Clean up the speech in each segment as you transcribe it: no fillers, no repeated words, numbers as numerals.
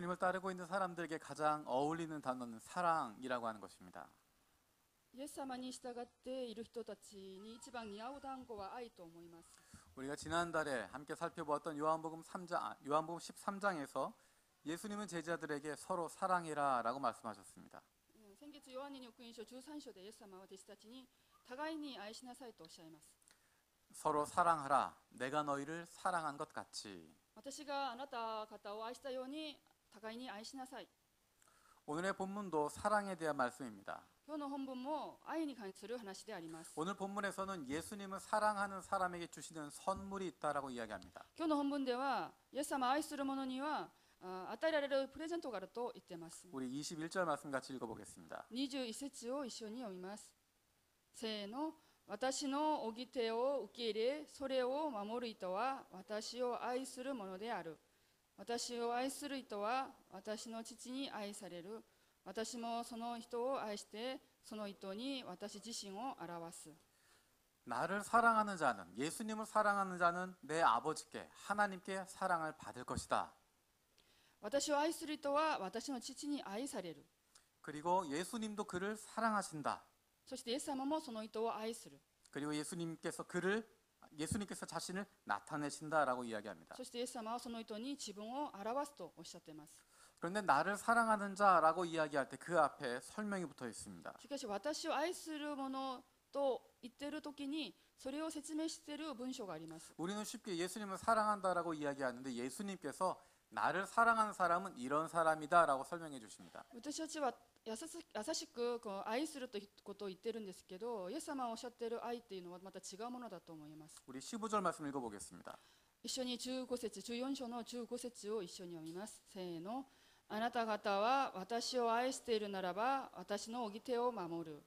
예수님을 따르고 있는 사람들에게 가장 어울리는 단어는 사랑이라고 하는 것입니다. イエス様に従っている人たちに一番似合う単語は愛と思います。 우리가 지난달에 함께 살펴보았던 요한복음 13장에서 예수님은 제자들에게 서로 사랑해라라고 말씀하셨습니다. 先月ヨハネの福音書13章でイエス様は弟子たちに互いに愛しなさいとおっしゃいます。 서로 사랑하라. 내가 너희를 사랑한 것 같이. 私があなた方を愛したように互いに愛しなさい。 오늘의 본문도 사랑에 대한 말씀입니다. 今日の本文も愛に関する話であります。 오늘 본문에서는 예수님은 사랑하는 사람에게 주시는 선물이 있다라고 이야기합니다. 今日の本文ではイエス様を愛する者には与えられるプレゼントがあると言っています。 우리 21절 말씀 같이 읽어보겠습니다. 21節を一緒に読みます。せーの。私の掟を受け入れ、それを守る人は私を愛する者である。私を愛する人は私の父に愛される。私もその人を愛して、その人に私自身を表す。 나를 사랑하는 자는, 예수님을 사랑하는 자는 내 아버지께, 하나님께 사랑을 받을 것이다. 私を愛する人は私の父に愛される。 그리고 예수님도 그를 사랑하신다. そしてイエス様もその人を愛する。 그리고 예수님께서 자신을 나타내신다라고 이야기합니다. そしてイエス様はその人に自分を表すとおっしゃっています。 그런데 나를 사랑하는 자라고 이야기할 때 그 앞에 설명이 붙어 있습니다. しかし私を愛する者と言っているときにそれを説明している文章があります。 우리는 쉽게 예수님을 사랑한다라고 이야기하는데 예수님께서 나를 사랑하는 사람은 이런 사람이다라고 설명해 주십니다. 私たちは優しく愛するということを言ってるんですけど、イエス様がおっしゃっている愛っていうのはまた違うものだと思います。 우리 15절 말씀 읽어보겠습니다. 一緒に15節、14章の15節を一緒に読みます。せーの。あなた方は私を愛しているならば私の掟を守る。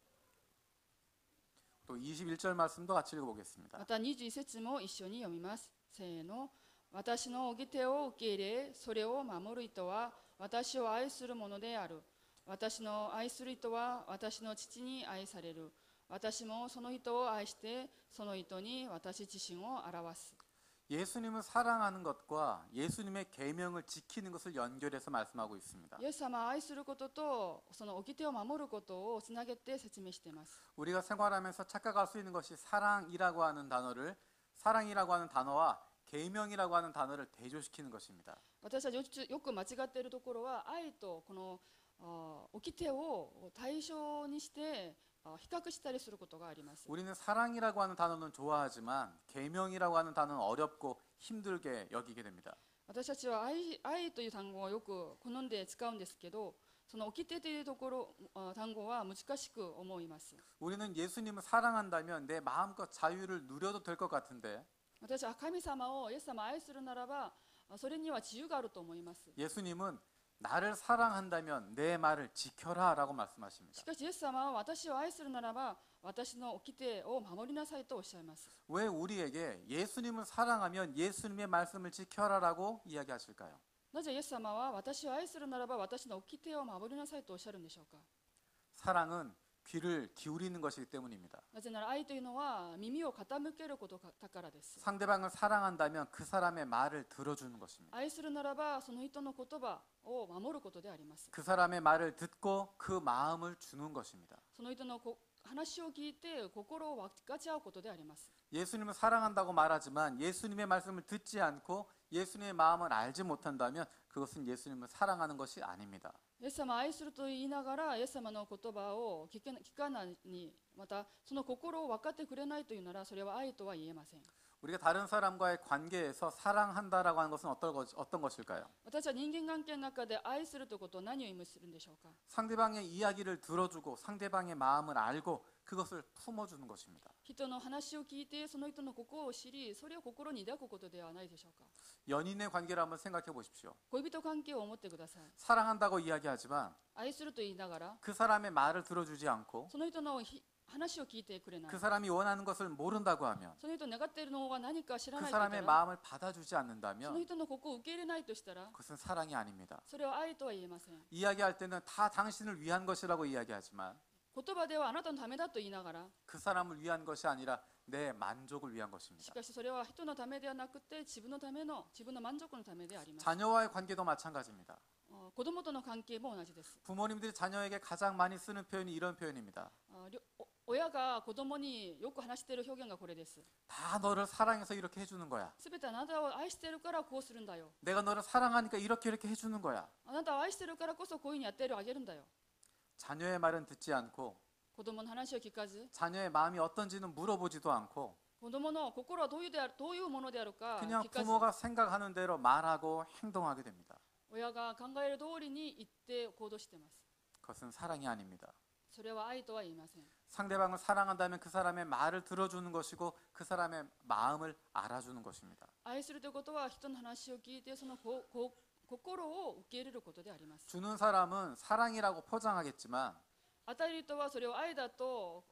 또 21절 말씀도 같이 읽어보겠습니다. また21節も一緒に読みます。せーの。私の掟を受け入れ、それを守る人は私を愛する者である。私の愛する人は私の父に愛される。私もその人を愛して、その人に私自身を表す。 예수님을 사랑하는 것과 예수님의 계명을 지키는 것을 연결해서 말씀하고 있습니다. イエス様を愛することとその掟を守ることをつなげて説明しています。 우리가 생활하면서 착각할 수 있는 것이 사랑이라고 하는 단어와 계명이라고 하는 단어를 대조시키는 것입니다. 私たちよく間違っているところは愛とこの掟を対象にして比較したりすることがあります。 우리는 사랑이라고 하는 단어는 좋아하지만 계명이라고 하는 단어는 어렵고 힘들게 여기게 됩니다. 私たちは愛という単語をよく好んで使うんですけど、その掟という単語は難しく思います。 우리는 예수님을 사랑한다면 내 마음껏 자유를 누려도 될 것 같은데 私は神様をイエス様を愛するならばそれには自由があると思います。 예수님은 나를 사랑한다면 내 말을 지켜라 라고 말씀하십니다. しかしイエス様は私を愛するならば私の掟を守りなさいとおっしゃいます。 왜 우리에게 예수님을 사랑하면 예수님의 말씀을 지켜라 라고 이야기하실까요? なぜイエス様は私を愛するならば私の掟を守りなさいとおっしゃるんでしょうか。 사랑은 귀를 기울이는 것이기 때문입니다. なぜなら愛というのは耳を傾けることだからです。 상대방을 사랑한다면 그 사람의 말을 들어주는 것입니다. 愛するならばその人の言葉を守ることであります。 그 사람의 말을 듣고 그 마음을 주는 것입니다. その人の話を聞いて心を分かち合うことであります。 예수님을 사랑한다고 말하지만 예수님의 말씀을 듣지 않고 예수님의 마음을 알지 못한다면 그것은 예수님을 사랑하는 것이 아닙니다. イエス様を愛すると言いながらイエス様の言葉を聞かないに、またその心を分かってくれないというならそれは愛とは言えません。 우리가 다른 사람과의 관계에서 사랑한다라고 하는 것은 어떤 것일까요? 私は人間関係の中で愛するということを何を意味するんでしょうか。 상대방의 이야기를 들어주고 상대방의 마음을 알고 그것을 품어주는 것입니다. 人の話を聞いてその人の心を知り、それを心に抱くことではないでしょうか。 연인의 관계를 한번 생각해 보십시오. 恋人関係を思ってください。 사랑한다고 이야기하지만 愛すると言いながら 그 사람의 말을 들어주지 않고 その人の話を聞いてくれない。 그 사람이 원하는 것을 모른다고 하면 その人の願っているのが何か知ら 그 ないと言った 사람의 ら、 마음을 받아주지 その 않는다면 人の心を受け入れないとしたら 그것은 사랑이 아닙니다. それは愛とは言えません。 이야기할 때는 다 당신을 위한 것이라고 이야기하지만 言葉ではあなたのためだと言いながら、 그 사람을 위한 것이 아니라 내 만족을 위한 し 것입니다. かしそれは人のためではなくて自分の満足のためであります。 자녀와의 관계도 마찬가지입니다. 子供との関係も同じです。 부모님들이 자녀에게 가장 많이 쓰는 표현이 이런 표현입니다. 親が子供によく話している表現がこれです。 다 너를 사랑해서 이렇게 해주는 거야. すべてあなたを愛しているからこうするんだよ。 내가 너를 사랑하니까 이렇게 해주는 거야. あなたを愛しているからこそこういうふうにやってあげるんだよ。 자녀의 말은 듣지 않고 子供の話を聞かず、 자녀의 마음이 어떤지는 물어보지도 않고 子供の心はどういうものであるか 그냥 聞かず、 부모가 생각하는 대로 말하고 행동하게 됩니다. 親が考える通りに言って行動しています。 그것은 사랑이 아닙니다. それは愛とは言いません。 상대방을 사랑한다면 그 사람의 말을 들어주는 것이고 그 사람의 마음을 알아주는 것입니다. 愛するということは人の話を聞いてその心を受け入れることであります。 주는 사람은 사랑이라고 포장하겠지만 与える人はそれを愛だと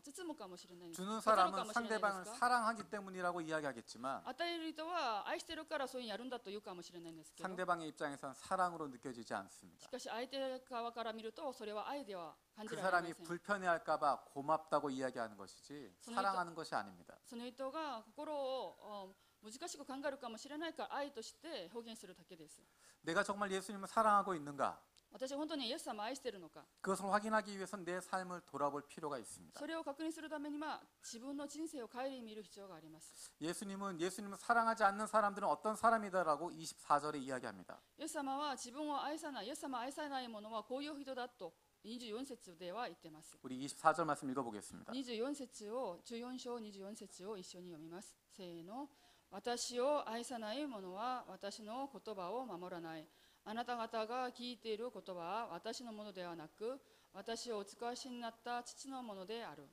包むかもしれないです。 주는 飾る 사람은 かもしれないで 상대방을 すか。 사랑하기 때문이라고 이야기하겠지만 与える人は愛してるからそういうにやるんだと言うかもしれないんですけど、 상대방의 입장에선 사랑으로 느껴지지 し 않습니다. かし相手側から見るとそれは愛では感じ 그 られま 사람이 せん。 불편해할까봐 고맙다고 이야기하는 것이지 사랑하는 것이 아닙니다. その人が心を難しく考えるかもしれないから愛として表現するだけです。 내가 정말 예수님을 사랑하고 있는가? 私は本当にイエス様を愛しているのか、 그것을 확인하기 위해서 내 삶을 돌아볼 필요가 있습니다. それを確認するためには自分の人生を顧みる必要があります。 예수님을 사랑하지 않는 사람들은 어떤 사람이다라고 24절에 이야기합니다. イエス様は自分を愛さない、イエス様を愛さない者はこういう人だと24節では言っています。 우리 24절 말씀 읽어보겠습니다. 14節を14章24節を一緒に読みます。せーの。私を愛さない者は私の言葉を守らない。あなた方が聞いている言葉は私のものではなく、私をお使わしになった父のものである。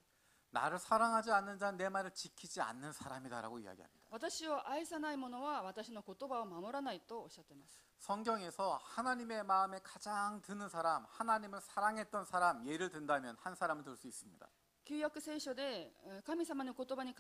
나를 사랑하지 않는 자는 내 말을 지키지 않는 사람이다라고 이야기합니다. 私を愛さない者は私の言葉を守らないとおっしゃっています。 성경에서 하나님의 마음에 가장 드는 사람, 하나님을 사랑했던 사람 예를 든다면 한 사람을 들 수 있습니다. 旧約聖書で神様の言葉に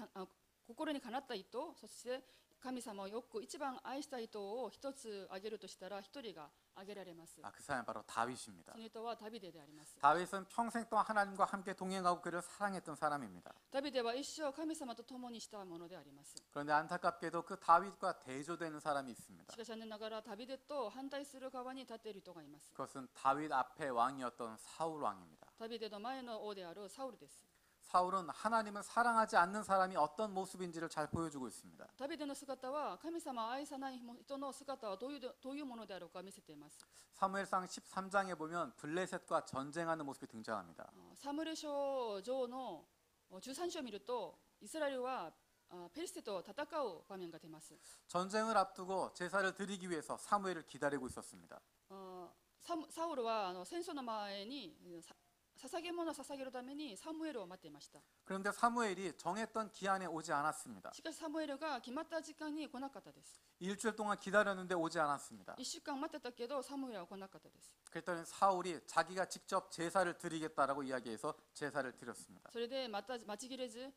心にかなった人、そして神様をよく一番愛した人を一つ挙げるとしたら一人が挙げられます。 그 사람이 바로 다윗입니다. その人はダビデであります。 다윗은 평생 동안 하나님과 함께 동행하고 그를 사랑했던 사람입니다. ダビデは一生神様と共にしたものであります。 그런데 안타깝게도 그 다윗과 대조되는 사람이 있습니다. しかし残念ながらダビデと反対する側に立っている人がいます。 그것은 다윗 앞에 왕이었던 사울 왕입니다. ダビデの前の王であるサウルです。 사울은 하나님을 사랑하지 않는 사람이 어떤 모습인지를 잘 보여주고 있습니다. ダビデの姿は神様を愛さない人の姿はどういうものであるか見せています。 사무엘상 13장에 보면 블레셋과 전쟁하는 모습이 등장합니다. サムエル書上の13章を見るとイスラエルはペリシテと戦う場面が出ます。 전쟁을 앞두고 제사를 드리기 위해서 사무엘을 기다리고 있었습니다. サウルは戦争の前に捧げ物を捧げるためにサムエルを待っていました。 그런데 사무엘이 정했던 기한에 오지 않았습니다. しかしサムエルが決まった時間に来なかったです。 일주일 동안 기다렸는데 오지 않았습니다. 1週間待ってたけどサムエルは来なかったです。 그랬더니 사울이 자기가 직접 제사를 드리겠다라고 이야기해서 제사를 드렸습니다. それでまた待ちきれず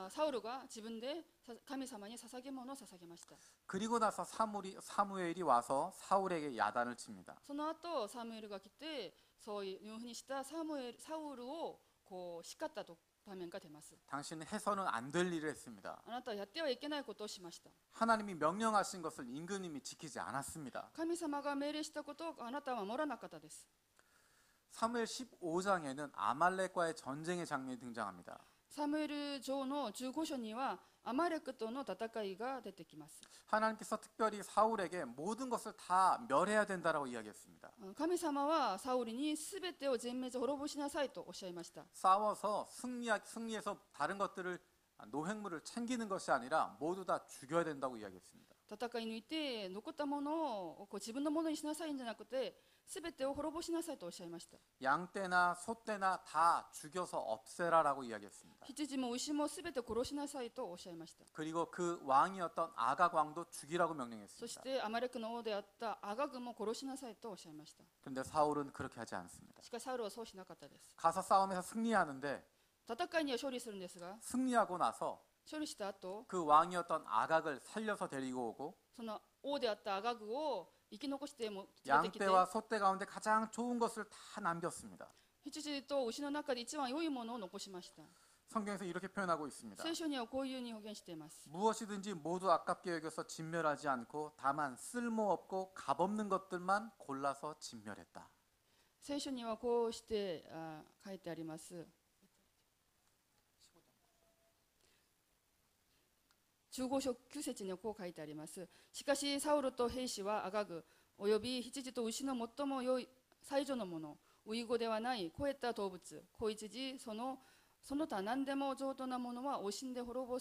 サウルが自分で神様に捧げ物を捧げました。 그리고 나서 사무엘이 와서 사울에게 야단을 칩니다. その後サムエルが来てそういうふうにしたサウルをこう叱ったと場面が出ます。 당신은 해서는 안 될 일을 했습니다. あなたはやってはいけないことをしました。 하나님이 명령하신 것을 임금님이 지키지 않았습니다. 神様が命令したことをあなたは守らなかったです。 사무엘 15장에는 아말렉과의 전쟁의 장면이 등장합니다. サムエル上の15章にはアマレクとの戦いが出てきます。 하나님께서 특별히 사울에게 모든 것을 다 멸해야 된다라고 이야기했습니다. 神様はサウルにすべてを全滅滅ぼしなさいとおっしゃいました。 싸워서 승리해서 다른 것들을 노획물을 챙기는 것이 아니라 모두 다 죽여야 된다고 이야기했습니다. 戦い抜いて残ったものを自分のものにしなさいんじゃなくてすべてを滅ぼしなさいとおっしゃいました。 양떼나 소떼나 다 죽여서 없애라라고 이야기했습니다. 羊も牛もすべて殺しなさいとおっしゃいました。 그리고 그 왕이었던 아각 왕도 죽이라고 そし 명령했습니다. てアマレクの王であったアガグも殺しなさいとおっしゃいました。 그런데 사울은 그렇게 하지 않습니다. しかしサウルはそうしなかったです。 가서 싸움에서 승리하는데 戦いには勝利するんですが、 승리하고 나서 勝利した後、 그 왕이었던 아각을 살려서 데리고 오고 その王であったアガグを生き残しても連れてきて、 양떼와 소떼 가운데 가장 좋은 것을 다 남겼습니다. 羊と牛の中で一番良いものを残しました。 성경에서 이렇게 표현하고 있습니다. 聖書にはこういうふうに表現しています。 무엇이든지 모두 아깝게 여겨서 진멸하지 않고 다만 쓸모없고 값없는 것들만 골라서 진멸했다. 聖書にはこうして書いてあります。15章9節にはこう書いてあります。しかしサウルと兵士はアガグおよび羊と牛の最も良い最上のもの、ウイゴではない肥えた動物、小羊、その他何でも上等なものは惜しんで滅ぼ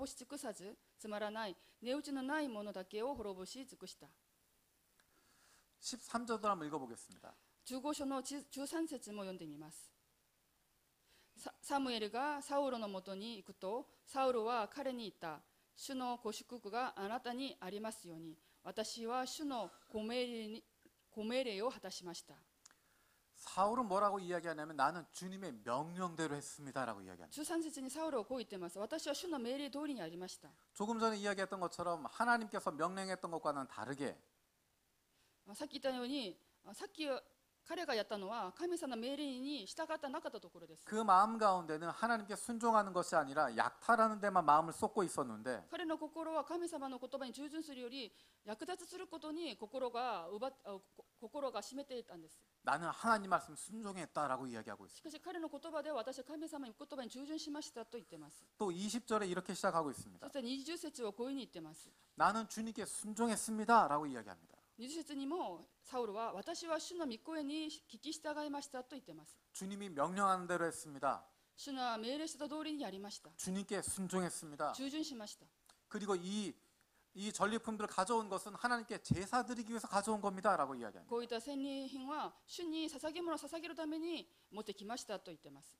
し尽くさず、つまらない値打ちのないものだけを滅ぼし尽くした。 13절도 한번 읽어보겠습니다. 15章の13節も読んでみます。サムエルがサウルのもとに行くと、サウルは彼に言った。主のご祝福があなたにありますように、私は主のご命令を果たしました。 사울은 뭐라고 이야기하냐면 나는 주님의 명령대로 했습니다라고 이야기합니다. 13節にサウルはこう言っています。私は主の命令通りにやりました。 조금 전에 이야기했던 것처럼 하나님께서 명령했던 것과는 다르게 さっき言ったように、さっき彼がやったのは神様の命令に従ってなかったところです。 그 마음 가운데는 하나님께 순종하는 것이 아니라 약탈하는 데만 마음을 쏟고 있었는데 彼の心は神様の言葉に従順するより略奪することに心が占めていたんです。 나는 하나님 말씀 순종했다라고 이야기하고 し 있습니다. かし彼の言葉では私は神様の言葉に従順しましたと言っています。 또 20절에 이렇게 시작하고 そ 있습니다. して20節はこういうふうに言っています。 나는 주님께 순종했습니다라고 이야기합니다. 20節にもサウルは私は主の御声に聞き従いましたと言っています。 주님이 명령하는 대로 했습니다. 主の命令した通りにやりました。 주님께 순종했습니다. 従順しました。 그리고 이 전리품들을 가져온 것은 하나님께 제사 드리기 위해서 가져온 겁니다라고 이야기합니다. こういった戦利品は主に捧げ物を捧げるために持ってきましたと言っています。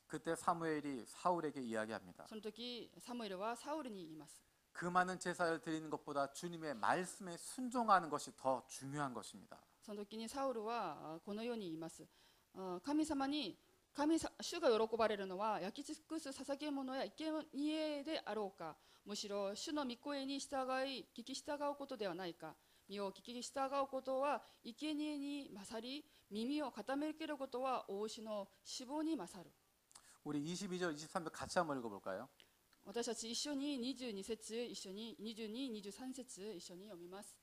그때 사무엘이 사울에게 이야기합니다. その時サムエルはサウルに言います。 그 많은 제사를 드리는 것보다 주님의 말씀에 순종하는 것이 더 중요한 것입니다. その時にサウルはこのように言います。神様に主が喜ばれるのは焼き尽くす捧げ物や生贄であろうか、むしろ主の御声に聞き従うことではないか。身を聞き従うことは生贄に勝り、耳を傾けることは大牛の脂肪に勝る。 우리 22절, 23절 같이 한번 읽어볼까요? 私たち一緒に22節一緒に22、23節一緒に読みます。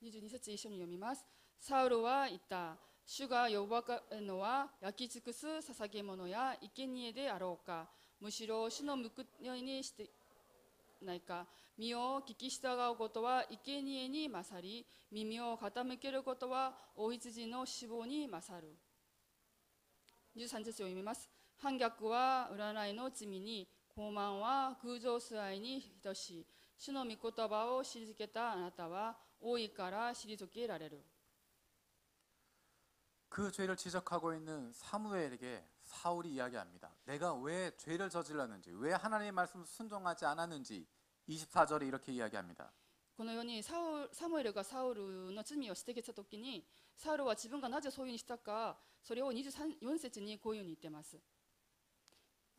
22節一緒に読みます。サウルは言った。主が呼ばかるのは焼き尽くす捧げ物や生贄であろうか。むしろ主の報いにしてないか。身を聞き従うことは生贄に勝り、耳を傾けることはお羊の脂肪に勝る。13節を読みます。反逆は占いの罪に、傲慢は空上崇拝に等しい。主の御言葉を退けたあなたは王位から退けられる。 그 죄를 지적하고 있는 사무엘에게 사울이 이야기합니다. 내가 왜 죄를 저질렀는지, 왜 하나님의 말씀을 순종하지 않았는지 24절에 이렇게 이야기합니다. このようにサムエルがサウルの罪を指摘したときに、サウルは自分がなぜそういうふうにしたか、それを24節にこういうふうに言っています。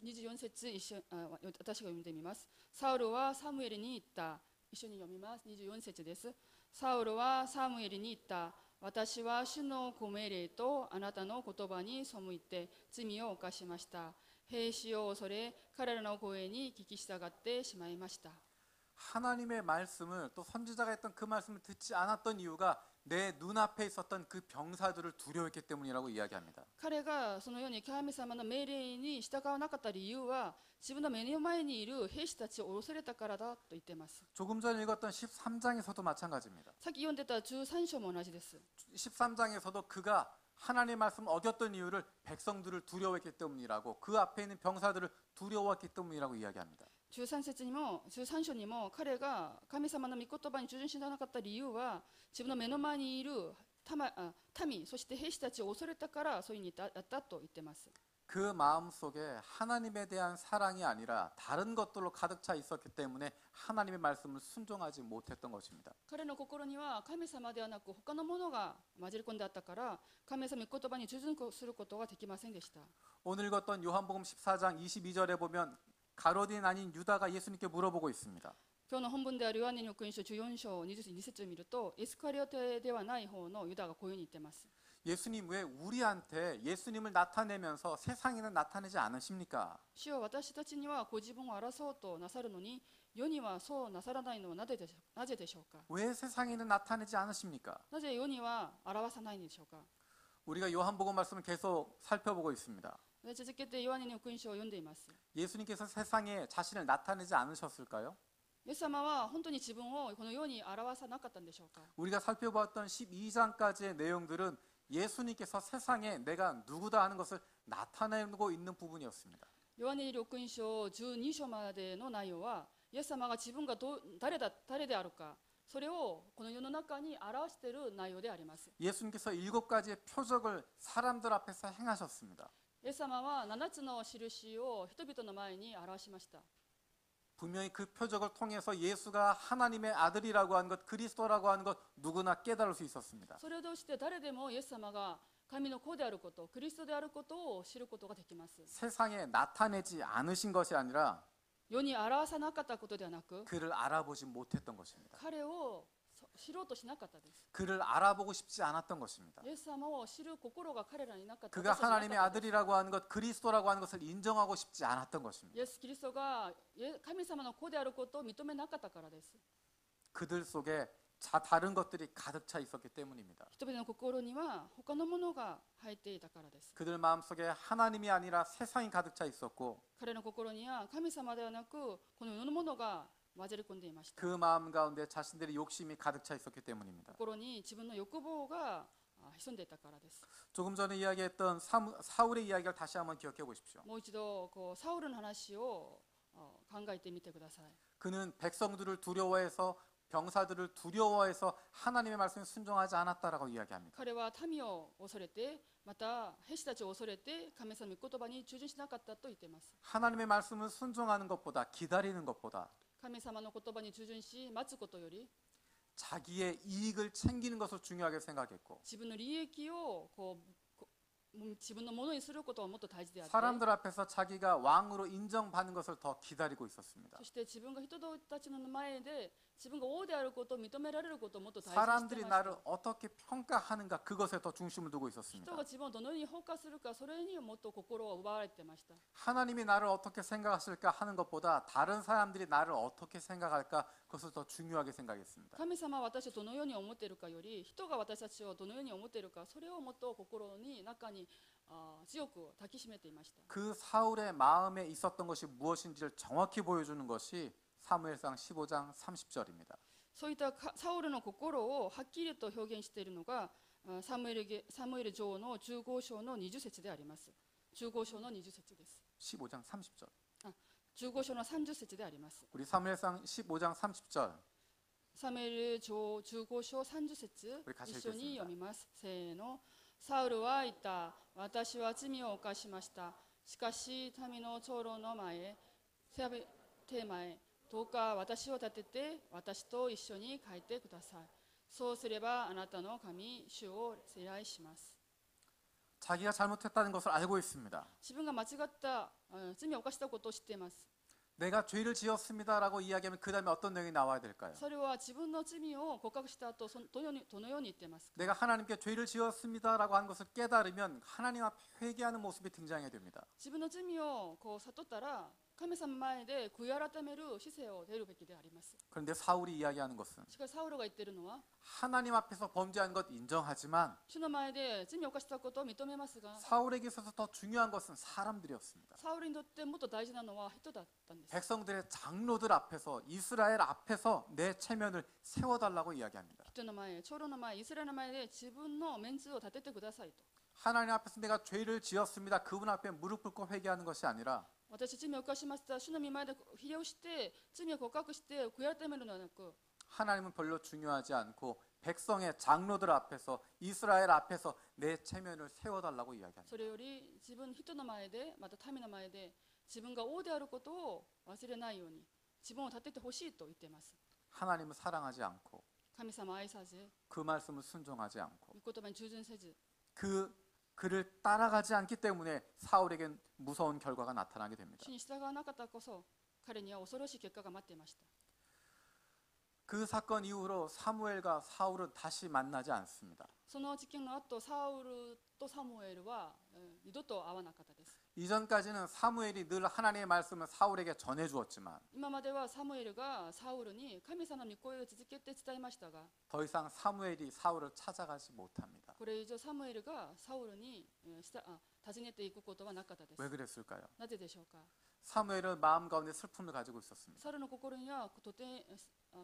24節私が読んでみます。サウルはサムエルに言った。一緒に読みます。24節です。サウルはサムエルに言った。私は主のご命令とあなたの言葉に背いて罪を犯しました。兵士を恐れ、彼らの声に聞き従ってしまいました。 하나님의 말씀을 또 선지자가 했던 그 말씀을 듣지 않았던 이유가 내 눈앞에 있었던 그 병사들을 두려워했기 때문이라고 이야기합니다. 彼がそのように神様の命令に従わなかった理由は自分の目の前にいる兵士たちを恐れたからだと言っています。 조금 전에 읽었던 13장에서도 마찬가지입니다. さっき読んでた13章も同じです。 13장에서도 그가 하나님의 말씀을 어겼던 이유를 백성들을 두려워했기 때문이라고, 그 앞에 있는 병사들을 두려워했기 때문이라고 이야기합니다. 13節にも13章にも彼が神様の御言葉に従順しなかった理由は自分の目の前にいる民、そして兵士たちを恐れたからそういうふうにやったと言っています。 그 마음 속에 하나님에 대한 사랑이 아니라 다른 것들로 가득 차 있었기 때문에 하나님의 말씀을 순종하지 못했던 것입니다. 彼の心には神様ではなく他のものが混じり込んであったから神様の御言葉に従順することができませんでした。 오늘 읽었던 요한복음 14장 22절에 보면 가룟인 아닌 유다가 예수님께 물어보고 있습니다. 今日の本文であるヨハネの福音書14章22節を見るとエスカリオテではない方のユダがこういうふうに言っています。 예수님 왜 우리한테 예수님을 나타내면서 세상에는 나타내지 않으십니까? 主は私たちにはご自分を表そうとなさるのに、世にはそうなさらないのはなぜでしょうか。 왜 세상에는 나타내지 않으십니까? なぜ世には表さないんでしょうか。 우리가 요한복음 말씀을 계속 살펴보고 있습니다. 続けてヨハネの福音書を読んでいます。 예수님께서 세상에 자신을 나타내지 않으셨을까요? イエス様は本当に自分をこの世に表さなかったんでしょうか。 우리가 살펴보았던 12장까지의 내용들은 예수님께서 세상에 내가 누구다 하는 것을 나타내고 있는 부분이었습니다. ヨハネの福音書12章までの内容は、イエス様が自分が誰であるか、それをこの世の中に表している内容であります。 예수님께서 7가지의 표적을 사람들 앞에서 행하셨습니다. イエス様は7つの印を人々の前に表しました。 분명히 그 표적을 통해서 예수가 하나님의 아들이라고 하는 것, 그리스도라고 하는 것 누구나 깨달을 수 있었습니다. それを通して誰でもイエス様が神の子であること、クリストであることを知ることができます。 세상에 나타내지 않으신 것이 아니라 世に表さなかったことではなく、 그를 알아보지 못했던 것입니다. 彼を知ろうとしなかったです。 그를 알아보고 싶지 않았던 것입니다. イエス様を知る心が彼らになかった。 그가 하나님의 아들이라고 하는 것, 그리스도라고 하는 것을 인정하고 싶지 않았던 것입니다. イエス・キリストが神様の子であることを認めなかったからです。 그들 속에 다른 것들이 가득 차 있었기 때문입니다. 人々の心には他のものが入っていたからです。 그들 마음속에 하나님이 아니라 세상이 가득 차 있었고 彼の心には神様ではなくこの世のものが混じり込んでいました。 그 마음 가운데 자신들의 욕심이 가득 차 있었기 때문입니다. 心に自分の欲望が潜んでいたからです。 조금 전에 이야기했던 사울의 이야기를 다시 한번 기억해 보십시오. もう一度サウルの話を考えてみてください。 그는 백성들을 두려워해서 병사들을 두려워해서 하나님의 말씀에 순종하지 않았다라고 이야기합니다. 彼は民を恐れて、また兵士たちを恐れて神様の言葉に従順しなかったと言っています。 하나님의 말씀을 순종하는 것보다 기다리는 것보다 神様の言葉に従順し待つことより 자기의 이익을 챙기는 것을 중요하게 생각했고 自分の利益を自分のものにすることはもっと大事であって、 사람들 앞에서 자기가 왕으로 인정받는 것을 더 기다리고 있었습니다. そして自分が人たちの前で自分が王であることを認められることをもっと大事にして 사람들이 ました。 나를 어떻게 평가하는가 그것에 더 중심을 두고 人 있었습니다. が自分をどのように評価するか、それにもっと心を奪われてました。 하나님이 나를 어떻게 생각하실까 하는 것보다 다른 사람들이 나를 어떻게 생각할까 그것을 더 중요하게 생각했습니다. 神様は私をどのように思っているかより、人が私たちをどのように思っているか、それをもっと心に中に強く抱きしめていました。 그 사울의 마음에 있었던 것이 무엇인지를 정확히 보여주는 것이 사무엘상 15장 30절입니다. そういったサウルの心をはっきりと表現しているのがサムエル上の15章の20節であります。15章の20節です。 15장 30절. 15章の30節であります。 우리 사무엘상 15장 30절. サムエル上15章30節一緒に読みます。せーの。サウルは言った。私は罪を犯しました。しかし民の長老の前、手前、どうか私を立てて私と一緒に帰ってください。そうすればあなたの神主を礼拝します。 자기가 잘못했다는 것을 알고 있습니다. 自分が間違った罪を犯したことを知っています。 내가 죄를 지었습니다라고 이야기하면 그 다음에 어떤 내용이 나와야 될까요? それは自分の罪を告白した後、どのように言っていますか。 내가 하나님께 죄를 지었습니다라고 하는 것을 깨달으면 하나님 앞에 회개하는 모습이 등장해야 됩니다. 自分の罪を悟ったら神様前で悔い改める姿勢を出るべきであります。 그런데 사울이 이야기하는 것은 しかしサウルが言っているのは、 하나님 앞에서 범죄한 것 인정하지만 主の前で罪を犯したことを認めますが、 사울에게 있어서 더 중요한 것은 사람들이었습니다. サウルにとってもっと大事なのは人だったんです。 백성들의 장로들 앞에서 이스라엘 앞에서 내 체면을 세워달라고 이야기합니다. 人の前、長老の前、イスラエルの前で自分のメンツを立ててくださいと。 하나님 앞에서 내가 죄를 지었습니다. 그분 앞에 무릎 꿇고 회개하는 것이 아니라 私罪を犯しました。主の御前でひれをして罪を告白して悔い改めるのではなく、 하나님은 별로 중요하지 않고 백성의 장로들 앞에서 이스라엘 앞에서 내 체면을 세워달라고 이야기합니다. それより自分人の前でまた民の前で自分が王であることを忘れないように自分を立ててほしいと言っています。 하나님을 사랑하지 않고 神様を愛さず、 그 말씀을 순종하지 않고 御言葉に従順せず、 그를 따라가지 않기 때문에 사울에겐 무서운 결과가 나타나게 됩니다. 主に従わなかったこそ彼には恐ろしい結果が待っていました。 그 사건 이후로 사무엘과 사울은 다시 만나지 않습니다. その事件の後、サウルとサムエルは二度と会わなかったです。 이전까지는 사무엘이 늘 하나님의 말씀을 사울에게 전해 주었지만 今まではサムエルがサウルに神様の御声を続けて伝えましたが、 더 이상 사무엘이 사울을 찾아가지 못합니다. これ以上サムエルがサウルに訪ねていくことはなかったです。 왜 그랬을까요? なぜでしょうか。 사무엘은 마음 가운데 슬픔을 가지고 있었습니다. サウルの心にはとて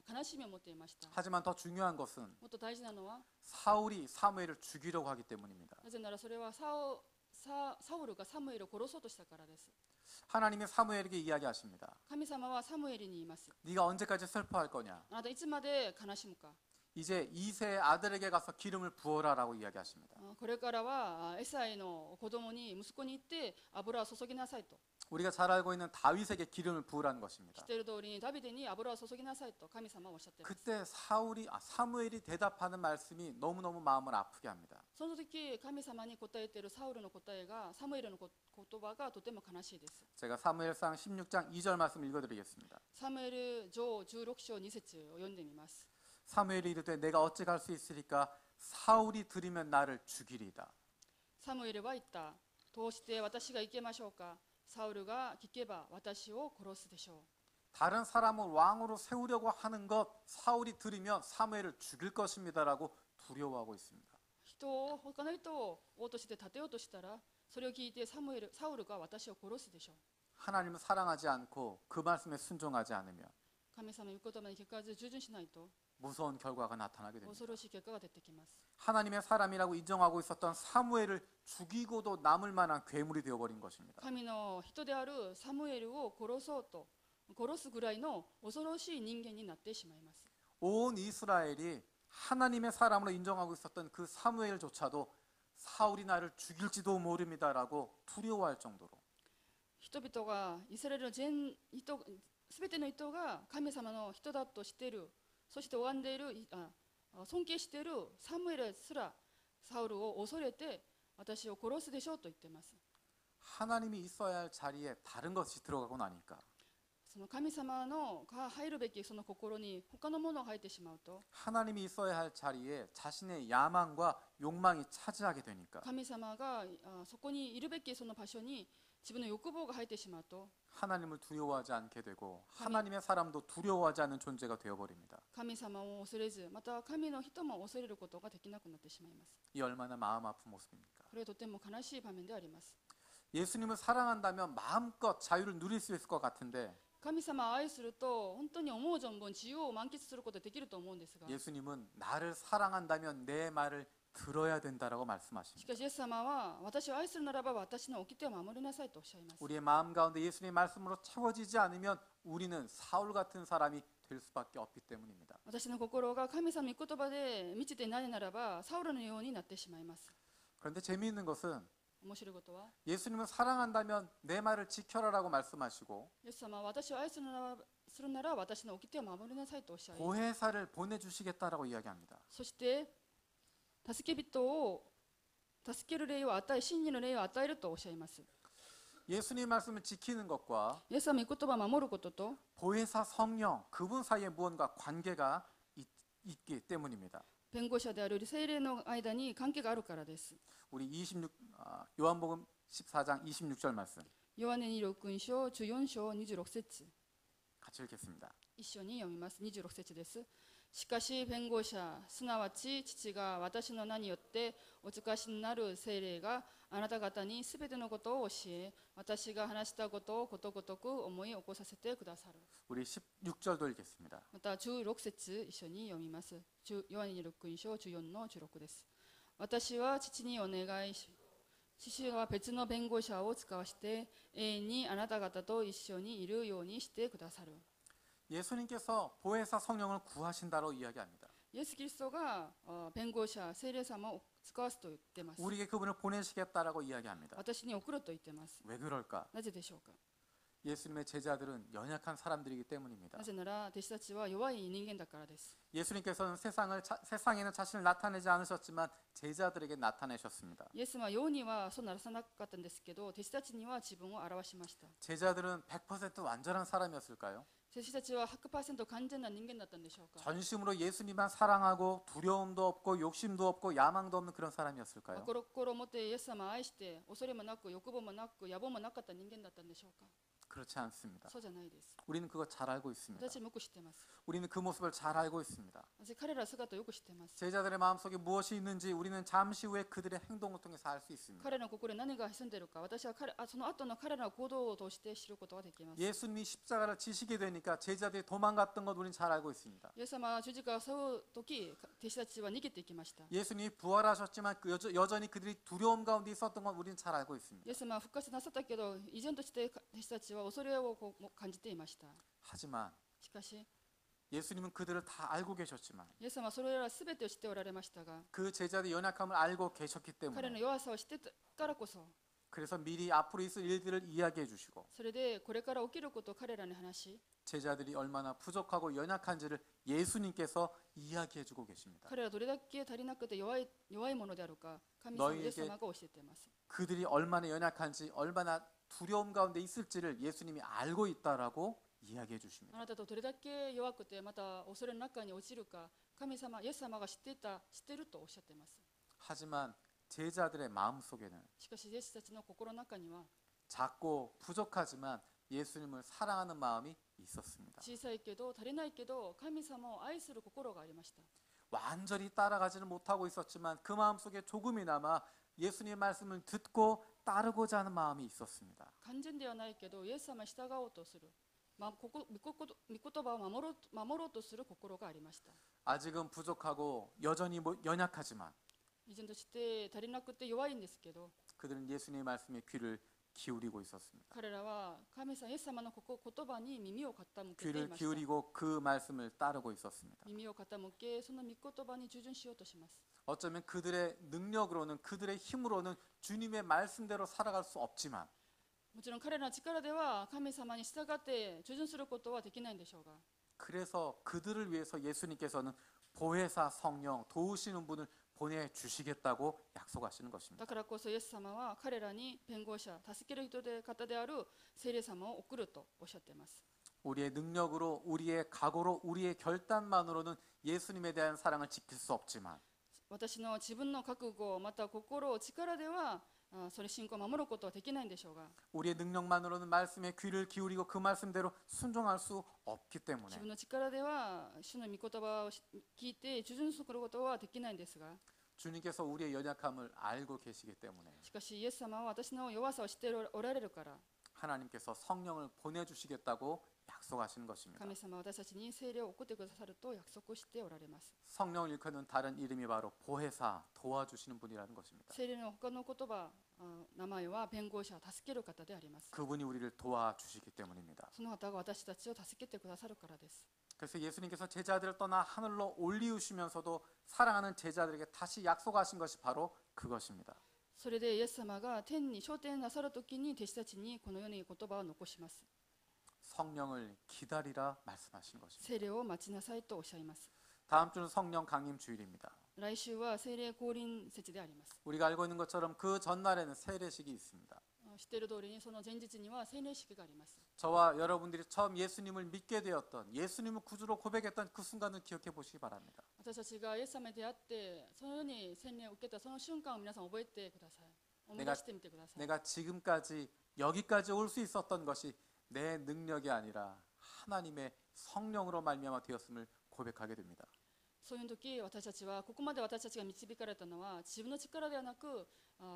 悲しみを持っていました。 하지만 더 중요한 것은 もっと大事なのは、 사울이 사무엘을 죽이려고 하기 때문입니다. なぜならそれはサウルがサムエルを殺そうとしたからです。 하나님이 사무엘에게 이야기하십니다. 神様はサムエルに言います。 네가 언제까지 슬퍼할 거냐? あなたいつまで悲しむか。 이제 이세의 아들에게 가서 기름을 부어라라고 이야기하십니다. これからはエサイの子供に息子に言って油を注ぎなさいと。 우리가 잘 알고 있는 다윗에게 기름을 부으라는 知 것입니다. っている通りにダビデに油を注ぎなさいと神様はおっしゃっています。 그때 사무엘이 대답하는 말씀이 너무너무 마음을 아프게 합니다. その時神様に答えているサウルの答えがサムエルの言葉がとても悲しいです。 제가 사무엘상 16장 2절 말씀 읽어드리겠습니다. サムエル上16章2節を読んでみます。 사무엘이 이르되 내가 어찌 갈 수 있으리까 사울이 들으면 나를 죽이리이다. サムエルは言った。どうして私が行けましょうか。サウルが聞けば私を殺すでしょう。 다른 사람을 왕으로 세우려고 하는 것 사울이 들으면 사무엘을 죽일 것입니다라고 두려워하고 있습니다. 他の人を王として立てようとしたら、それを聞いてサウルが私を殺すでしょう。 하나님을 사랑하지 않고 그 말씀에 순종하지 않으면 神様の言う言葉に聞かず従順しないと 무서운 결과가 나타나게 됩니다. 恐ろしい結果が出てきます。 하나님의 사람이라고 인정하고 있었던 사무엘을 죽이고도 남을 만한 괴물이 되어버린 것입니다. 神の人であるサムエルを殺すぐらいの恐ろしい人間になってしまいます。 온 이스라엘이 하나님의 사람으로 인정하고 있었던 그 사무엘조차도 사울이 나를 죽일지도 모릅니다라고 두려워할 정도로 人々がイスラエルの全ての人が神様の人だとしている、そして拝んでいる、尊敬しているサムエルすらサウルを恐れて私を殺すでしょうと言っています。 하나님이 있어야 할 자리에 다른 것이 들어가고 나니까 その神様のが入るべきその心に他のものが入ってしまうと、 하나님이 있어야 할 자리에 자신의 야망과 욕망이 차지하게 되니까 神様がそこにいるべきその場所に自分の欲望が入ってしまうと、 하나님을 두려워하지 않게 되고 하나님의 사람도 두려워하지 않는 존재가 되어버립니다. 神様を恐れず、また神の人も恐れることができなくなってしまいます。 이 얼마나 마음 아픈 모습입니까? これはとても悲しい場面であります。 예수님을 사랑한다면 마음껏 자유를 누릴 수 있을 것 같은데 神様を愛すると本当に思う存分自由を満喫することができると思うんですが、 예수님은 나를 사랑한다면 내 말을 들어야 된다라고 し 말씀하십니다. かしイエス様は私を愛するならば私の掟を守りなさいとおっしゃいます。 우리의 마음 가운데 예수님의 말씀으로 채워지지 않으면 우리는 사울 같은 사람이 될 수밖에 없기 때문입니다. 私の心が神様の言葉で満ちていないならばサウルのようになってしまいます。 그런데 재미있는 것은 面白いことは、 예수님을 사랑한다면 내 말을 지켜라라고 말씀하시고 イエス様は私を愛するなら私の掟を守りなさいとおっしゃい、 보혜사를 보내주시겠다라고 이야기합니다. そして助け人を助ける霊を与え、真理の霊を与えるとおっしゃいます。 예수님 말씀을 지키는 것과 イエス様の言葉を守ることと 보혜사 성령 그분 사이에 무언가 관계가 있기 때문입니다. 弁護者である聖霊の間に関係があるからです。 우리 요한복음 14장 26절 말씀 ヨハネに6章14章26節 같이 읽겠습니다. 一緒に読みます。26節です。しかし弁護者、すなわち父が私の名によってお使しになる聖霊があなた方にすべてのことを教え、私が話したことをことごとく思い起こさせてくださる。 우리 16절도 읽겠습니다. また16節一緒に読みます。ヨハネに6章14の16です。私は父にお願いし、父は別の弁護者を使わして永遠にあなた方と一緒にいるようにしてくださる。 예수님께서 보혜사 성령을 구하신다고 이야기합니다. イエス・キリストが弁護者、聖霊様を使わすと言ってます。 우리에게 그분을 보내시겠다라고 이야기합니다. 私に送ると言ってます。 왜 그럴까? なぜでしょうか。 예수님의 제자들은 연약한 사람들이기 때문입니다. なぜなら弟子たちは弱い人間だからです。 예수님께서는 세상에는 자신을 나타내지 않으셨지만 제자들에게 나타내셨습니다. イエスは世にはそうならさなかったんですけど、弟子たちには自分を表しました。 제자들은 100% 완전한 사람이었을까요? 弟子たちは 100% 完全な人間だったんでしょうか。 전심으로 예수님만 사랑하고 두려움도 없고 욕심도 없고 야망도 없는 그런 사람이었을까요? 心を持ってイエス様を愛して恐れもなく欲望もなく野望もなかった人間だったんでしょうか。 그렇지 않습니다. そうじゃないです。 우리는 그거 잘 알고 있습니다. 私もよく知ってます。 우리는 그 모습을 잘 알고 있습니다. 私彼らの姿をよく知ってます。 제자들의 마음속에 무엇이 있는지 우리는 잠시 후에 그들의 행동을 통해서 알 수 있습니다. 彼らの心に何が潜んでいるか、私はその後の彼らの行動を通して知ることができます。 예수님이 십자가를 지시게 되니까 제자들이 도망갔던 것 우리는 잘 알고 있습니다. イエス様は十字架を背負う時、弟子たちは逃げていきました。 예수님이 부활하셨지만 여전히 그들이 두려움 가운데 있었던 건 우리는 잘 알고 イ 있습니다. エス様は復活なさったけど、依然として弟子たちは恐れを感じていました。 하지만 しかし、 예수님은 그들을 다 알고 계셨지만 イエス様はそれらすべてを知っておられましたが、 그 제자들의 연약함을 알고 계셨기 彼の 때문에 弱さを知ってたからこそ、 그래서 미리 앞으로 있을 일들을 이야기해 주시고 それでこれから起きることを彼らに話し、 제자들이 얼마나 부족하고 연약한지를 예수님께서 이야기해 주고 계십니다. 彼らどれだけ足りなくて弱いものであるか、神様イエス様が教えています。 그들이 얼마나 연약한지 얼마나 두려움 가운데 있을지를 예수님이 알고 있다라고 이야기해 あ 주십니다. なたとどれだけ弱くてまた恐れの中に落ちるか、神様イエス様が知ってるとおっしゃっています。 하지만 제자들의 마음속에는 しかしイエスたちの心の中には 작고 부족하지만 예수님을 사랑하는 마음이 있었습니다. 小さいけど足りないけど神様を愛する心がありました。 완전히 따라가지는 못하고 있었지만 그 마음속에 조금이나마 예수님의 말씀을 듣고 따르고자 하는 마음이 있었습니다. 完全ではないけどイエス様に従おうとする、御言葉を守ろうとする心がありました。 아직은 부족하고 여전히 연약하지만 依然として足りなくて弱いんですけど、 그들은 예수님의 말씀에 귀를 기울이고 있었습니다. 彼らは神様イエス様の言葉に耳を傾けてい 귀를 ました。 기울이고 그 말씀을 따르고 있었습니다. 耳を傾け、その御言葉に従順しようとします。 어쩌면 그들의 능력으로는 그들의 힘으로는 주님의 말씀대로 살아갈 수 없지만 もちろん彼らの力では神様に従って従順することはできないんでしょうが、 그래서 그들을 위해서 예수님께서는 보혜사 성령 도우시는 분을 보내주시겠다고 약속하시는 だ 것입니다. からこそイエス様は彼らに弁護者、助ける方である聖霊様を送るとおっしゃっています。 우리의 능력으로 우리의 각오로 우리의 결단만으로는 예수님에 대한 사랑을 지킬 수 없지만 私の自分の覚悟、また心、力ではそれ信仰を守ることはできないんでしょうが、 우리의 능력만으로는 말씀에 귀를 기울이고 그 말씀대로 순종할 수 없기 自 때문에 分の力では主の御言葉を聞いて従順することはできないんですが、 주님께서 우리의 연약함을 알고 계시기 때문에 しかしイエス様は私の弱さを知っておられるから、 하나님께서 성령을 보내주시겠다고 약속하시는 것입니다. 神様は私たちに聖霊を送ってくださると約束しておられます。 성령을 일컫는 다른 이름이 바로 보혜사 도와주시는 분이라는 것입니다. 聖霊の他の言葉、名前は弁護者、助ける方であります。 그분이 우리를 도와주시기 때문입니다. その方が私たちを助けてくださるからです。 그래서 예수님께서 제자들을 떠나 하늘로 올리우시면서도 사랑하는 제자들에게 다시 약속하신 것이 바로 그것입니다. それでイエス様が天に昇天なさるときに弟子たちにこのように言葉を残します。 성령을 기다리라 말씀하신 것입니다. 聖霊を待ちなさいとおっしゃいます。 다음 주는 성령 강림 주일입니다. 来週は聖霊降臨節であります。 우리가 알고 있는 것처럼 그 전날에는 세례식이 있습니다. 知っている通りにその前日には聖霊式があります。 저와 여러분들이 처음 예수님을 믿게 되었던 예수님을 구주로 고백했던 그 순간을 기억해 보시기 바랍니다. 私たちがイエス様に出会ってそのように洗礼を受けたその瞬間を皆さん覚えてください。思い出してみてください。 내가 지금까지 여기까지 올 수 있었던 것이 내 능력이 아니라 하나님의 성령으로 말미암아 되었음을 고백하게 됩니다. そういう時私たちはここまで私たちが導かれたのは自分の力ではなく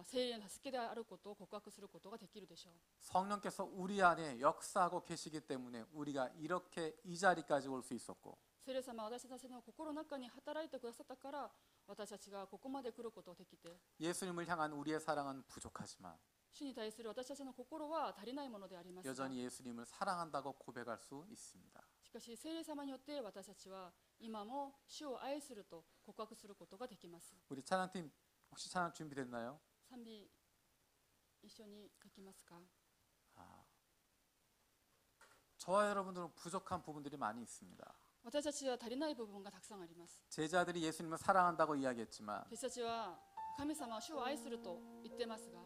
聖霊の助けであることを告白することができるでしょう。 성령께서 우리 안에 역사하고 계시기 때문에 우리가 이렇게 이 자리까지 올 수 있었고 聖霊様は私たちの心の中に働いてくださったから私たちがここまで来ることができて、 예수님을 향한 우리의 사랑은 부족하지만 主に対する私たちの心は足りないものでありますが、 여전히 예수님을 사랑한다고 고백할 수 있습니다. しかし聖霊様によって私たちは今も主を愛すると告白することができます。 우리 찬양팀 혹시 찬양 준비됐나요? 賛美一緒にできますか？ 저와 여러분들은 부족한 부분들이 많이 있습니다. 私たちは足りない部分がたくさんあります。 제자들이 예수님을 사랑한다고 이야기했지만 弟子たちは神様は主を愛すると言ってますが、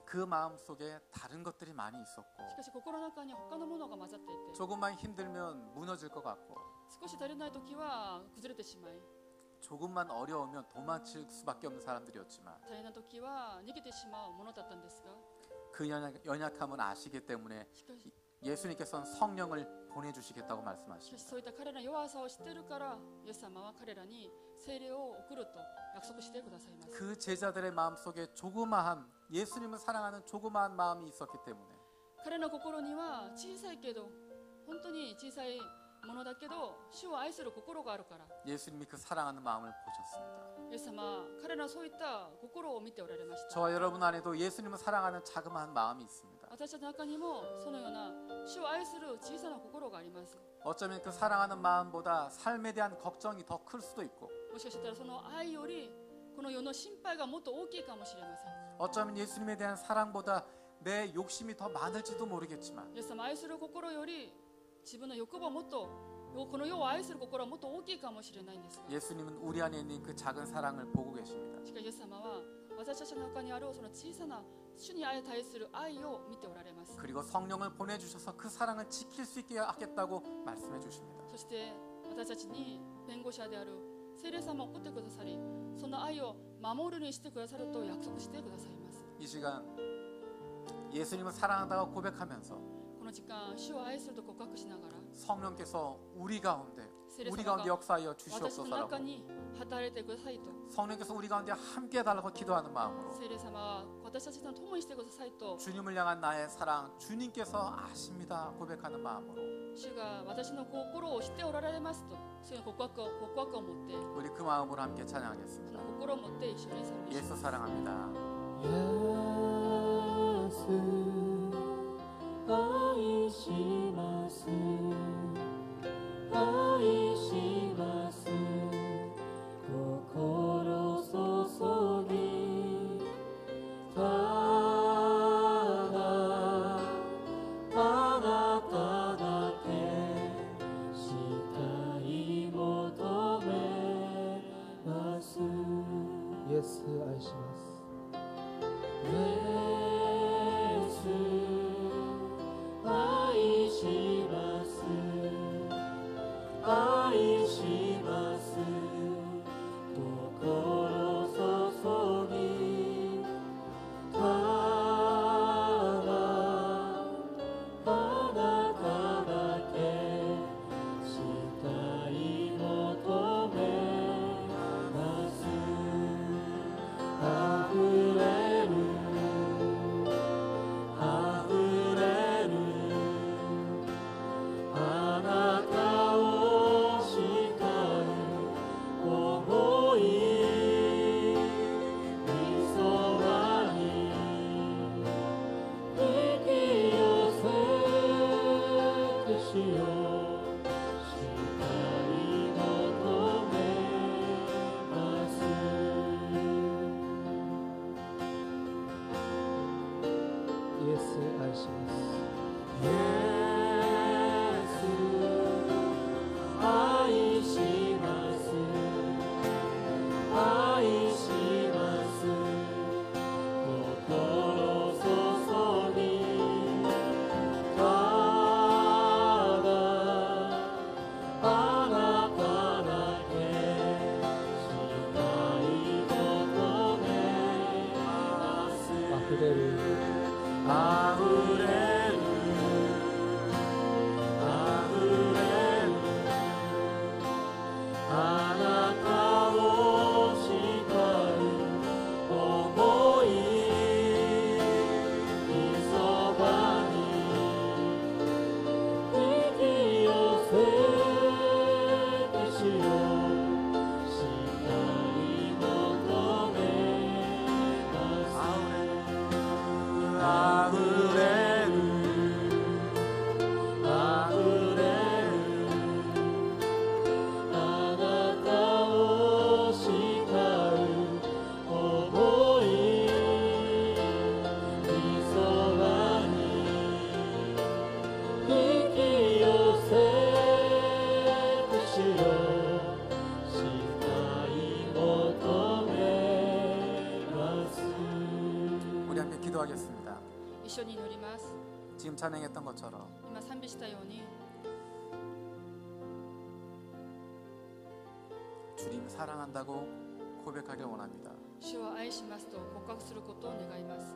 그 마음 속에 다른 것들이 많이 있었고 しかし心の中に他のものが混ざっていて 조금만 힘들면 무너질 것 같고 少し足りない時は崩れてしまい 조금만 어려우면 도망칠 수밖에 없는 사람들이었지만 大変な時は逃げてしまうものだったんですが 그 연약함을 아시기 때문에 しかし 예수님께서는 성령을 보내주시겠다고 しかし 말씀하십니다. そういった彼らの弱さを知っているからイエス様は彼らに聖霊を送ると約束してくださいます 그 제자들의 마음속에 조그마한 예수님을 사랑하는 조그마한 마음이 있었기 때문에 彼の心には小さいけど本当に小さいものだけど主を愛する心があるから 예수님이 그 사랑하는 마음을 보셨습니다. イエス様は彼らのそういった心を見ておられました 저와 여러분 안에도 예수님을 사랑하는 자그마한 마음이 있습니다. 私たちの中にもそのような主を愛する小さな心があります 어쩌면 그 사랑하는 마음보다 삶에 대한 걱정이 더 클 수도 있고 もしかしたらその愛よりこの世の心配がもっと大きいかもしれません 어쩌면 예수님에 대한 사랑보다 내 욕심이 더 많을지도 모르겠지만 イエス様を愛する心より自分の欲望もっとこの世を愛する心はもっと大きいかもしれないんですが 예수님은 우리 안에 있는 그 작은 사랑을 보고 계십니다. しかしイエス様は私たちの中にあるその小さな主に対する愛を見ておられます 그리고 성령을 보내주셔서 그 사랑을 지킬 수 있게 하겠다고 말씀해 주십니다. そして私たちに弁護者である聖霊様を送ってくださりその愛を守るにしてくださると約束してくださいます 이 시간 예수님을 사랑한다고 고백하면서 この時間主を愛すると告白しながら 성령께서 우리 가운데 聖霊 우리 様 가운데 が 역사하여 私の 주시옵소서라고 中に働いてくださいと 성령께서 우리 가운데 함께 해달라고 기도하는 마음으로 聖霊様は私たちと共にしてくださいと 주님을 향한 나의 사랑 주님께서 아십니다 고백하는 마음으로 主が私の心を知っておられますとそういう告白を持って 우리 그 마음으로 함께 そ 찬양하겠습니다. の心を持って一緒に賛美します 예수 사랑합니다. 예수愛します愛します心注ぎただあなただけしたい求めますイエス愛します愛します愛します心注ぎただあなただけしたい求めます溢れる溢れるあなたを慕う想いみそばに引き寄せてしようしたい求めますイエス愛しますイエス愛します愛します心注ぎただあなただけしたい求めます溢れる溢れる溢れるあなたを慕う想いみそばに引き寄せてしようしたい求めます溢れる溢れるあなたを慕う想いみそばに引き寄せてしようしたい求めます 우리 함께 기도하겠습니다. 一緒に祈ります。 지금 찬양했던 것처럼 今賛美したように 주님 사랑한다고 고백하길 원합니다. 主を愛しますと告白することを願います。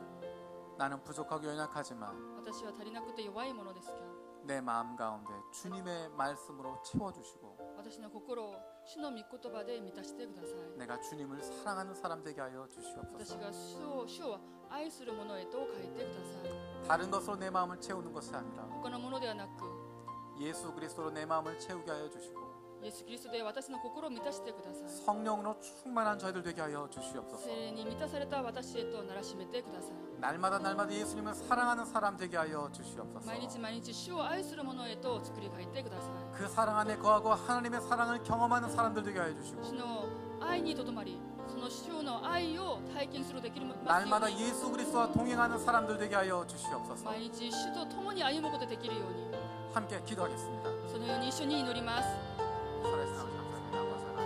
나는 부족하고 연약하지만 私は足りなくて弱いものですが、 내 마음 가운데 주님의 말씀으로 채워주시고 私の心を主の御言葉で満たしてください。 내가 주님을 사랑하는 사람 되게 하여 私 주시옵소서. が主を愛する者へと変えてください。 다른 것으로 내 마음을 채우는 것이 아니라 他のものではなく、 예수 그리스도로 내 마음을 채우게 하여 주시고 イエス・キリストで私の心を満たしてください。 성령으로 충만한 저희들 되게 하여 주시옵소서. 聖霊に満たされた私へとならしめてください。 날마다 날마다 예수님을 사랑하는 사람 되게 하여 주시옵소서. 毎日毎日主を愛する者へと作り変えてください。 그 사랑 안에 거하고 하나님의 사랑을 경험하는 사람들 되게 하여 주시고 主の愛にとどまり、その主の愛を体験するできるますよう 날마다 に、 예수 그리스도와 동행하는 사람들 되게 하여 주시옵소서. 毎日主と共に歩むことができるように、 함께 기도하겠습니다. そのように一緒に祈ります。 살아계신 아버지 감사합니다.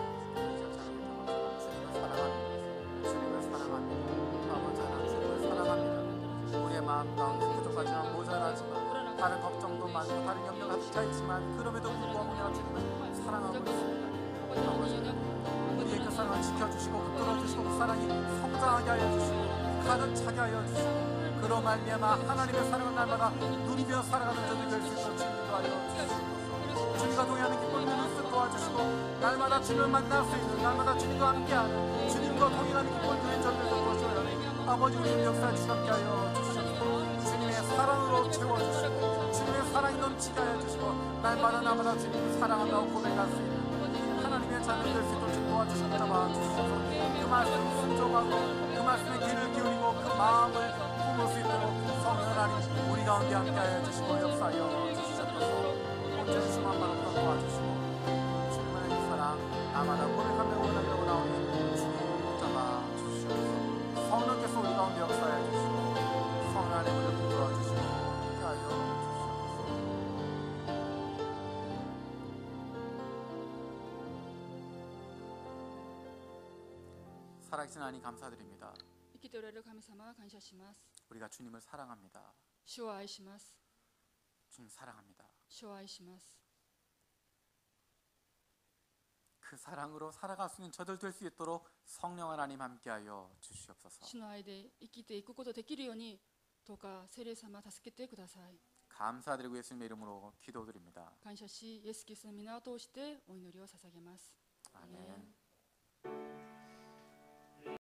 아버지 하나님, 주님을 사랑합니다. 아버지 하나님, 주님을 사랑합니다. 우리의 마음 가운데 부족하지만 모자라지만 다른 걱정도 많고 다른 염려가 합쳐 있지만 그럼에도 불구하고 내가 주님을 사랑하고 있습니다. 우리의 그 사랑을 지켜주시고 붙들어주시고 그 사랑이 성장하게 하여 주시고 가득 차게 하여 주시고 그로 말미암아 하나님의 사랑을 날마다 누리며 살아가는 저들 될 수 있도록 주님도 하여 주시옵소서. 주님과 동행하는 기쁨을 누릴 수 도와주시고 날마다 주님을 만날 수 있는 날마다 주님과 함께하는 주님과 동행하는 기쁨을 누린 저들 되도록 도와주시고 아버지 우리의 역사에 주답게 하여 주시옵소서. 주님의 사랑으로 채워주시고 주님의 사랑이 넘치게 하여 주시고 날마다 주님을 사랑한다고 고백할 수 있는 하나님의 자녀 될 수 있도록 도와주시고 잡아 주시옵소서. 그 말씀 순종하고 그 말씀에 귀를 기울이고 그 마음을 품을 수 있도록 성령 하나님 우리 가운데 함께하여 주시고 역사하여 주시옵소서. 온전히 주만 바로 도와주시고 주님의 사랑 나마다 고백하며 원하기로 나오니 주님 붙잡아 주시옵소서. 성령께서 우리 가운데 역사하여 주시고 성령 안에 우리를 붙들어 주시고 함께하여 주시옵소서. 살아계신 하나님 감사드립니다. 生きておられる神様、感謝します。 우리가 주님을 사랑합니다. 主を愛します。 주님 사랑합니다. 主を愛します。 그 사랑으로 살아갈 수 있는 저들 될 수 있도록 성령 하나님 함께하여 주시옵소서. 主の愛で生きていくことができるように、どうか聖霊様助けてください。 감사드리고 예수님의 이름으로 기도드립니다. 感謝し、イエス・キリストの皆を通してお祈りを捧げます。 아멘.